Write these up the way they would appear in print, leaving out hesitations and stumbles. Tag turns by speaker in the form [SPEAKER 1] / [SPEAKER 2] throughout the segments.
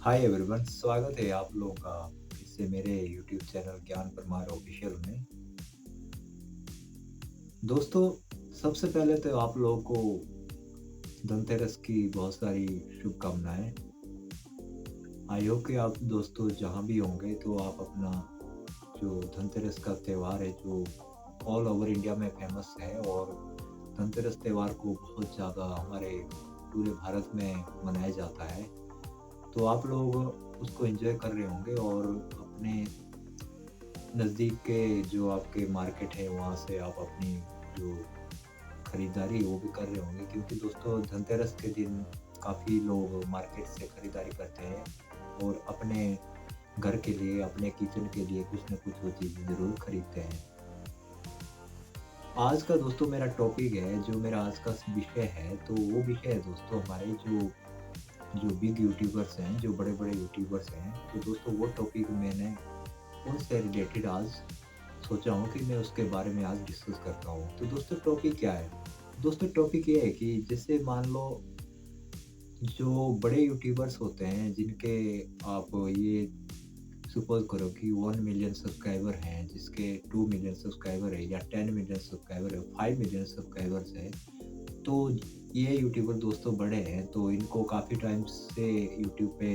[SPEAKER 1] Hi everyone, स्वागत है आप लोगों का फिर से मेरे यूट्यूब चैनल ज्ञान परमार ऑफिशियल में। दोस्तों, सबसे पहले तो आप लोगों को धनतेरस की बहुत सारी शुभकामनाएं। आई होप कि आप दोस्तों जहाँ भी होंगे तो आप अपना जो धनतेरस का त्योहार है जो ऑल ओवर इंडिया में फेमस है, और धनतेरस त्योहार को बहुत ज़्यादा हमारे पूरे भारत में मनाया जाता है। तो आप लोग उसको एंजॉय कर रहे होंगे और अपने नज़दीक के जो आपके मार्केट है वहाँ से आप अपनी जो खरीदारी है वो भी कर रहे होंगे, क्योंकि दोस्तों धनतेरस के दिन काफ़ी लोग मार्केट से खरीदारी करते हैं और अपने घर के लिए, अपने किचन के लिए कुछ न कुछ वो चीज़ें ज़रूर खरीदते हैं। आज का दोस्तों मेरा टॉपिक है, जो मेरा आज का विषय है, तो वो विषय है दोस्तों हमारे जो जो बिग यूट्यूबर्स हैं, जो बड़े-बड़े यूट्यूबर्स हैं। तो दोस्तों वो टॉपिक मैंने उनसे रिलेटेड आज सोचा हूँ कि मैं उसके बारे में आज डिस्कस करता हूँ। तो दोस्तों टॉपिक क्या है? दोस्तों टॉपिक ये है कि जैसे मान लो जो बड़े यूट्यूबर्स होते हैं जिनके आप ये सपोज़ करो कि 1 मिलियन सब्सक्राइबर हैं, जिसके 2 मिलियन सब्सक्राइबर है या 10 मिलियन सब्सक्राइबर है, 5 मिलियन सब्सक्राइबर्स है। तो ये यूट्यूबर दोस्तों बड़े हैं, तो इनको काफ़ी टाइम से यूट्यूब पे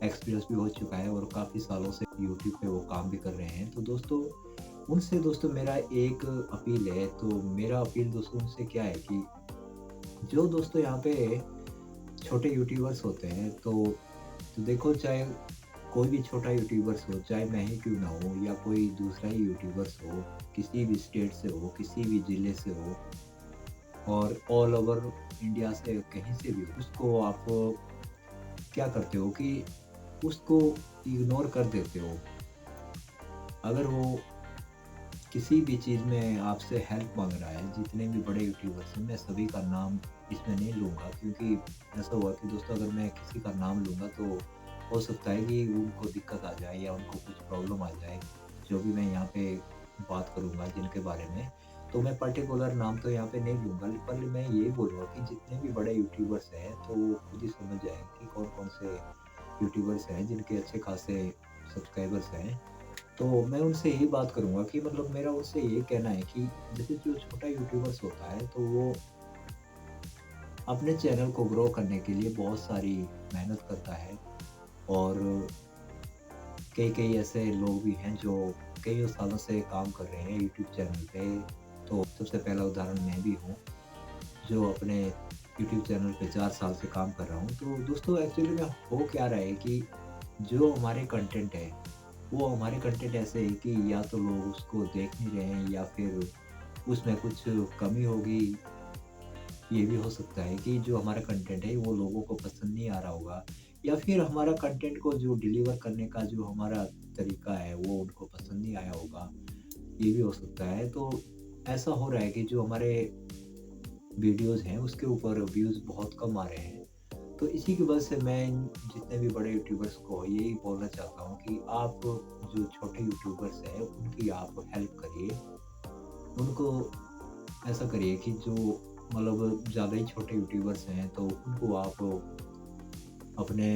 [SPEAKER 1] एक्सपीरियंस भी हो चुका है और काफ़ी सालों से यूट्यूब पे वो काम भी कर रहे हैं। तो दोस्तों उनसे दोस्तों मेरा एक अपील है, तो मेरा अपील दोस्तों उनसे क्या है कि जो दोस्तों यहाँ पे छोटे यूट्यूबर्स होते हैं, तो देखो चाहे कोई भी छोटा यूट्यूबर्स हो, चाहे मैं ही क्यों ना हो या कोई दूसरा ही यूट्यूबर्स हो, किसी भी स्टेट से हो, किसी भी ज़िले से हो और ऑल ओवर इंडिया से कहीं से भी हो, उसको आप क्या करते हो कि उसको इग्नोर कर देते हो। अगर वो किसी भी चीज़ में आपसे हेल्प माँग रहा है, जितने भी बड़े यूट्यूबर्स हैं, मैं सभी का नाम इसमें नहीं लूँगा, क्योंकि ऐसा हुआ कि दोस्तों अगर मैं किसी का नाम लूँगा तो हो सकता है कि उनको दिक्कत आ जाए या उनको कुछ प्रॉब्लम आ जाए, जो भी मैं यहाँ पे बात करूँगा जिनके बारे में। तो मैं पर्टिकुलर नाम तो यहाँ पे नहीं लूँगा, पर मैं यही बोलूँगा कि जितने भी बड़े यूट्यूबर्स हैं, तो वो खुद ही समझ जाएँ कि कौन-कौन से यूट्यूबर्स हैं जिनके अच्छे खासे सब्सक्राइबर्स हैं। तो मैं उनसे यही बात करूँगा कि मतलब मेरा उनसे ये कहना है कि जैसे जो छोटा यूट्यूबर्स होता है, तो वो अपने चैनल को ग्रो करने के लिए बहुत सारी मेहनत करता है, और कई-कई ऐसे लोग भी हैं जो कई सालों से काम कर रहे हैं यूट्यूब चैनल पे। तो सबसे पहला उदाहरण मैं भी हूँ, जो अपने यूट्यूब चैनल पे 4 साल से काम कर रहा हूँ। तो दोस्तों एक्चुअली में हो क्या रहा है कि जो हमारे कंटेंट है, वो हमारे कंटेंट ऐसे है कि या तो लोग उसको देख नहीं रहे हैं या फिर उसमें कुछ कमी होगी। ये भी हो सकता है कि जो हमारा कंटेंट है वो लोगों को पसंद नहीं आ रहा होगा, या फिर हमारा कंटेंट को जो डिलीवर करने का जो हमारा तरीका है वो उनको पसंद नहीं आया होगा। ये भी हो सकता है। तो ऐसा हो रहा है कि जो हमारे वीडियोज़ हैं उसके ऊपर व्यूज़ बहुत कम आ रहे हैं। तो इसी की वजह से मैं इन जितने भी बड़े यूट्यूबर्स को यही बोलना चाहता हूँ कि आप जो छोटे यूट्यूबर्स हैं उनकी आप हेल्प करिए। उनको ऐसा करिए कि जो मतलब ज़्यादा ही छोटे यूट्यूबर्स हैं, तो उनको आप अपने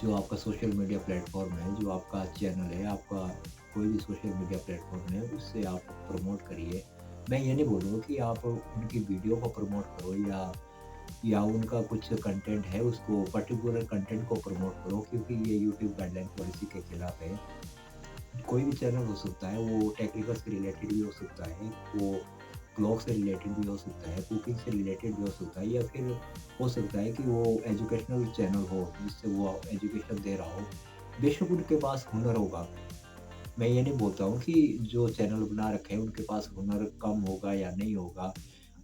[SPEAKER 1] जो आपका सोशल मीडिया प्लेटफ़ॉर्म है, जो आपका चैनल है, आपका कोई भी सोशल मीडिया प्लेटफ़ॉर्म है, उससे आप प्रमोट करिए। मैं ये नहीं बोलूँगा कि आप उनकी वीडियो को प्रमोट करो या उनका कुछ कंटेंट है उसको पर्टिकुलर कंटेंट को प्रमोट करो, क्योंकि ये यूट्यूब गाइडलाइन पॉलिसी के खिलाफ है। कोई भी चैनल हो सकता है, वो टेक्निकल से रिलेटेड भी हो सकता है, वो ब्लॉग से रिलेटेड भी हो सकता है, कुकिंग से रिलेटेड भी हो सकता है, या फिर हो सकता है कि वो एजुकेशनल चैनल हो, जिससे वो एजुकेशन दे रहा हो। बेशक उनके पास हुनर होगा, मैं ये नहीं बोलता हूँ कि जो चैनल बना रखे हैं उनके पास हुनर कम होगा या नहीं होगा।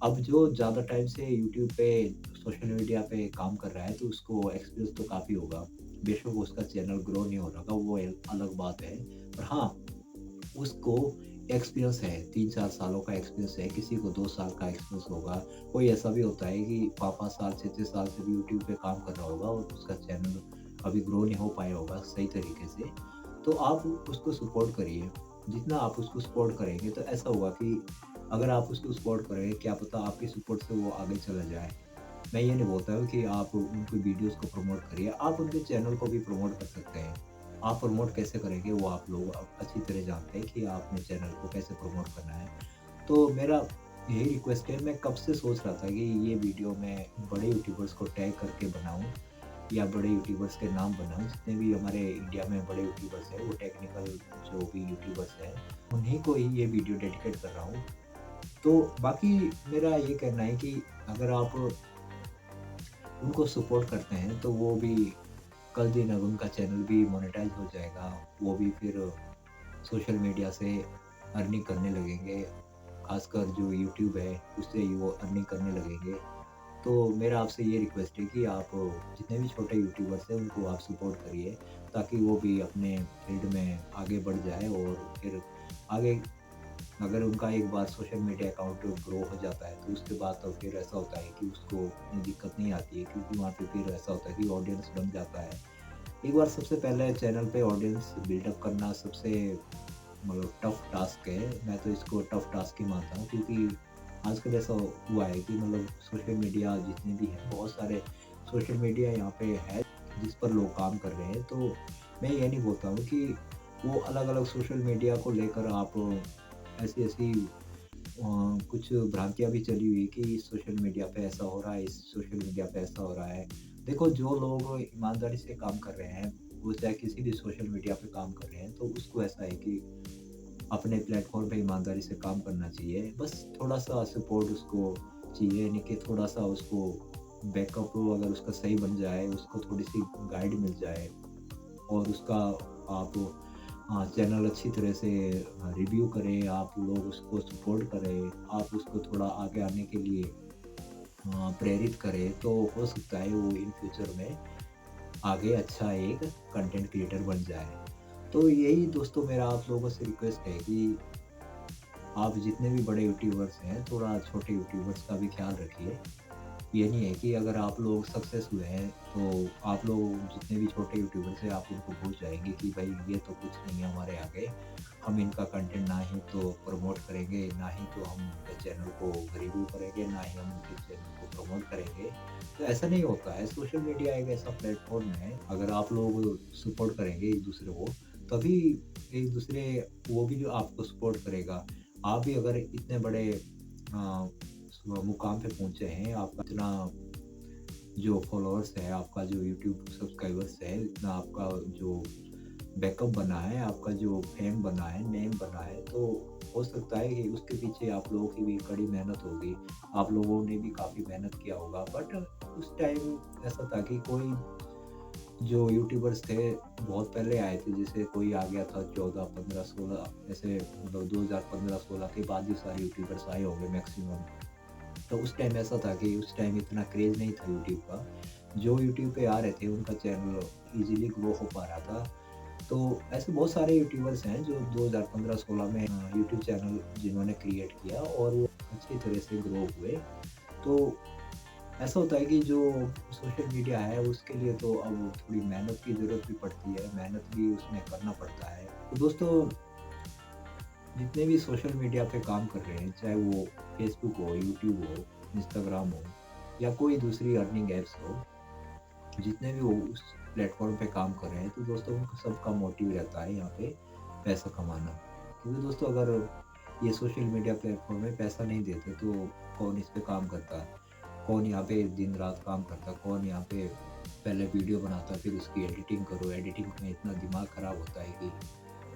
[SPEAKER 1] अब जो ज़्यादा टाइम से यूट्यूब पे, सोशल मीडिया पे काम कर रहा है, तो उसको एक्सपीरियंस तो काफ़ी होगा। बेशक उसका चैनल ग्रो नहीं हो रहा होगा, वो एक अलग बात है। पर हाँ, उसको एक्सपीरियंस है, 3-4 सालों का एक्सपीरियंस है, किसी को 2 साल का एक्सपीरियंस होगा। कोई ऐसा भी होता है कि 5-5 साल, 6-6 साल से भी यूट्यूब पे काम कर रहा होगा और उसका चैनल अभी ग्रो नहीं हो पाया होगा सही तरीके से। तो आप उसको सपोर्ट करिए। जितना आप उसको सपोर्ट करेंगे तो ऐसा होगा कि अगर आप उसको सपोर्ट करेंगे, क्या पता आपके सपोर्ट से वो आगे चला जाए। मैं ये नहीं बोलता हूँ कि आप उनकी वीडियोज़ को प्रमोट करिए, आप उनके चैनल को भी प्रमोट कर सकते हैं। आप प्रमोट कैसे करेंगे वो आप लोग अच्छी तरह जानते हैं कि आप अपने चैनल को कैसे प्रमोट करना है। तो मेरा यही रिक्वेस्ट है, मैं कब से सोच रहा था कि ये वीडियो मैं बड़े यूट्यूबर्स को टैग करके बनाऊँ या बड़े यूट्यूबर्स के नाम बनाऊँ, जितने भी हमारे इंडिया में बड़े यूट्यूबर्स हैं, वो टेक्निकल जो भी यूट्यूबर्स हैं, उन्हीं को ही ये वीडियो डेडिकेट कर रहा हूँ। तो बाकी मेरा ये कहना है कि अगर आप उनको सपोर्ट करते हैं, तो वो भी कल दिन अब उनका चैनल भी मोनेटाइज़ हो जाएगा, वो भी फिर सोशल मीडिया से अर्निंग करने लगेंगे। ख़ासकर जो यूट्यूब है, उससे ही वो अर्निंग करने लगेंगे। तो मेरा आपसे ये रिक्वेस्ट है कि आप जितने भी छोटे यूट्यूबर्स हैं उनको आप सपोर्ट करिए, ताकि वो भी अपने फ़ील्ड में आगे बढ़ जाए और फिर आगे अगर उनका एक बार सोशल मीडिया अकाउंट ग्रो हो जाता है, तो उसके बाद तो फिर ऐसा होता है कि उसको इतनी दिक्कत नहीं आती है, क्योंकि वहाँ पे फिर ऐसा होता है कि ऑडियंस बन जाता है। एक बार सबसे पहले चैनल पे ऑडियंस बिल्डअप करना सबसे मतलब टफ टास्क है। मैं तो इसको टफ टास्क ही मानता हूँ, क्योंकि आजकल ऐसा हुआ है कि मतलब सोशल मीडिया जितने भी हैं, बहुत सारे सोशल मीडिया यहाँ पे है जिस पर लोग काम कर रहे हैं। तो मैं ये नहीं बोलता हूँ कि वो अलग-अलग सोशल मीडिया को लेकर आप ऐसी-ऐसी कुछ भ्रांतियाँ भी चली हुई कि इस सोशल मीडिया पे ऐसा हो रहा है, इस सोशल मीडिया पे ऐसा हो रहा है। देखो, जो लोग ईमानदारी से काम कर रहे हैं, वो चाहे किसी भी सोशल मीडिया पे काम कर रहे हैं, तो उसको ऐसा है कि अपने प्लेटफ़ॉर्म पे ईमानदारी से काम करना चाहिए। बस थोड़ा-सा सपोर्ट उसको चाहिए, यानी कि थोड़ा-सा उसको बैकअप अगर उसका सही बन जाए, उसको थोड़ी-सी गाइड मिल जाए और उसका आप चैनल अच्छी तरह से रिव्यू करें, आप लोग उसको सपोर्ट करें, आप उसको थोड़ा आगे आने के लिए प्रेरित करें, तो हो सकता है वो इन फ्यूचर में आगे अच्छा एक कंटेंट क्रिएटर बन जाए। तो यही दोस्तों मेरा आप लोगों से रिक्वेस्ट है कि आप जितने भी बड़े यूट्यूबर्स हैं, थोड़ा छोटे यूट्यूबर्स का भी ख़्याल रखिए। ये नहीं है कि अगर आप लोग सक्सेस हुए हैं, तो आप लोग जितने भी छोटे यूट्यूबर्स हैं, आप उनको भूल जाएँगे कि भाई ये तो कुछ नहीं है हमारे आगे। हम इनका कंटेंट ना ही तो प्रमोट करेंगे, ना ही तो हम उनके चैनल को रिव्यू करेंगे, ना ही हम उनके चैनल को प्रमोट करेंगे। तो ऐसा नहीं होता है, सोशल मीडिया एक ऐसा प्लेटफ़ॉर्म है, अगर आप लोग सपोर्ट करेंगे एक-दूसरे को, तभी एक-दूसरे वो भी जो आपको सपोर्ट करेगा। आप भी अगर इतने बड़े मुकाम पे पहुँचे हैं, आपका इतना जो फॉलोअर्स है, आपका जो यूट्यूब सब्सक्राइबर्स है, इतना आपका जो बैकअप बना है, आपका जो फेम बना है, नेम बना है, तो हो सकता है कि उसके पीछे आप लोगों की भी कड़ी मेहनत होगी। आप लोगों ने भी काफ़ी मेहनत किया होगा, बट उस टाइम ऐसा था कि कोई जो यूट्यूबर्स थे, बहुत पहले आए थे, जैसे कोई आ गया था 14, 15, 16 ऐसे, मतलब 2015-16 के बाद ये सारे यूट्यूबर्स आए होंगे मैक्सिमम। तो उस टाइम ऐसा था कि उस टाइम इतना क्रेज़ नहीं था यूट्यूब का। जो यूट्यूब पे आ रहे थे उनका चैनल ईज़िली ग्रो हो पा रहा था। तो ऐसे बहुत सारे यूट्यूबर्स हैं जो 2015-16 में यूट्यूब चैनल जिन्होंने क्रिएट किया और वो अच्छी तरह से ग्रो हुए। तो ऐसा होता है कि जो सोशल मीडिया है उसके लिए तो अब थोड़ी मेहनत की ज़रूरत भी पड़ती है, मेहनत भी उसमें करना पड़ता है। तो दोस्तों, जितने भी सोशल मीडिया पे काम कर रहे हैं, चाहे वो फ़ेसबुक हो, यूट्यूब हो, इंस्टाग्राम हो या कोई दूसरी अर्निंग ऐप्स हो, जितने भी वो उस प्लेटफ़ॉर्म पे काम कर रहे हैं, तो दोस्तों उनका सबका मोटिव रहता है यहाँ पे पैसा कमाना। क्योंकि दोस्तों, अगर ये सोशल मीडिया प्लेटफ़ॉर्म में पैसा नहीं देते, तो कौन इस पे काम करता? कौन यहाँ पे दिन-रात काम करता? कौन यहाँ पे पहले वीडियो बनाता, फिर उसकी एडिटिंग करो, एडिटिंग में इतना दिमाग ख़राब होता है कि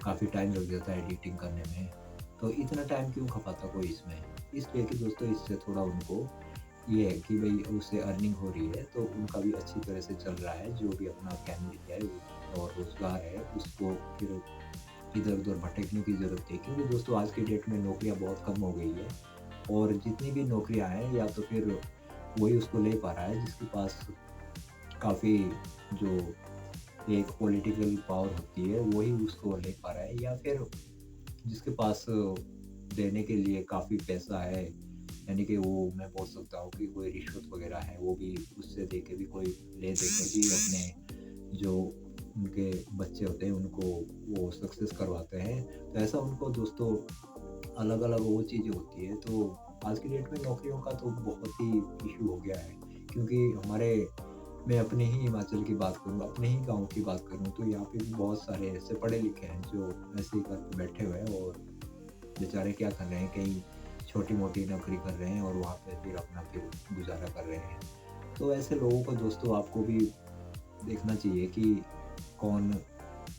[SPEAKER 1] काफ़ी टाइम लग जाता है एडिटिंग करने में। तो इतना टाइम क्यों खपाता कोई इसमें? इसलिए कि दोस्तों, इससे थोड़ा उनको ये है कि भई उससे अर्निंग हो रही है, तो उनका भी अच्छी तरह से चल रहा है, जो भी अपना फैमिली है और रोज़गार है, उसको फिर इधर-उधर भटकने की ज़रूरत है। क्योंकि दोस्तों, आज की डेट में नौकरियाँ बहुत कम हो गई है और जितनी भी नौकरियाँ हैं, या तो फिर वही उसको ले पा रहा है जिसके पास काफ़ी जो एक पॉलिटिकल पावर होती है, वही उसको ले पा रहा है, या फिर जिसके पास देने के लिए काफ़ी पैसा है, यानी कि वो मैं बोल सकता हूँ कि कोई रिश्वत वग़ैरह है, वो भी उससे दे के भी कोई ले दे के भी अपने जो उनके बच्चे होते हैं, उनको वो सक्सेस करवाते हैं। तो ऐसा उनको दोस्तों अलग-अलग वो चीज़ें होती हैं। तो आज की डेट में नौकरियों का तो बहुत ही इश्यू हो गया है, क्योंकि हमारे मैं अपने ही हिमाचल की बात करूँ, अपने ही गाँव की बात करूँ तो यहाँ पे भी बहुत सारे ऐसे पढ़े-लिखे हैं जो ऐसे ही घर पे बैठे हुए हैं और बेचारे क्या कर रहे हैं, कहीं छोटी-मोटी नौकरी कर रहे हैं और वहाँ पे फिर गुज़ारा कर रहे हैं। तो ऐसे लोगों को दोस्तों आपको भी देखना चाहिए कि कौन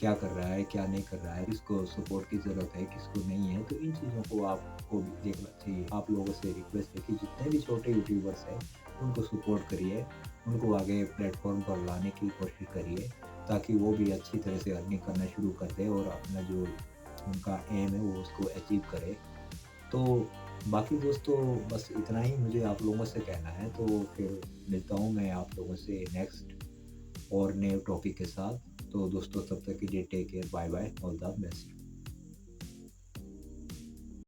[SPEAKER 1] क्या कर रहा है, क्या नहीं कर रहा है, किसको सपोर्ट की ज़रूरत है, किसको नहीं है। तो इन चीज़ों को आपको भी देखना चाहिए। आप लोगों से रिक्वेस्ट है कि जितने भी छोटे यूट्यूबर्स हैं, उनको सपोर्ट करिए, उनको आगे प्लेटफ़ॉर्म पर लाने की कोशिश करिए, ताकि वो भी अच्छी तरह से अर्निंग करना शुरू कर दें और अपना जो उनका एम है, वो उसको अचीव करें। तो बाकी दोस्तों बस इतना ही मुझे आप लोगों से कहना है, तो फिर मिलता हूँ मैं आप लोगों से नेक्स्ट और नए टॉपिक के साथ। तो दोस्तों तब तक के लिए take care, bye bye, all the best.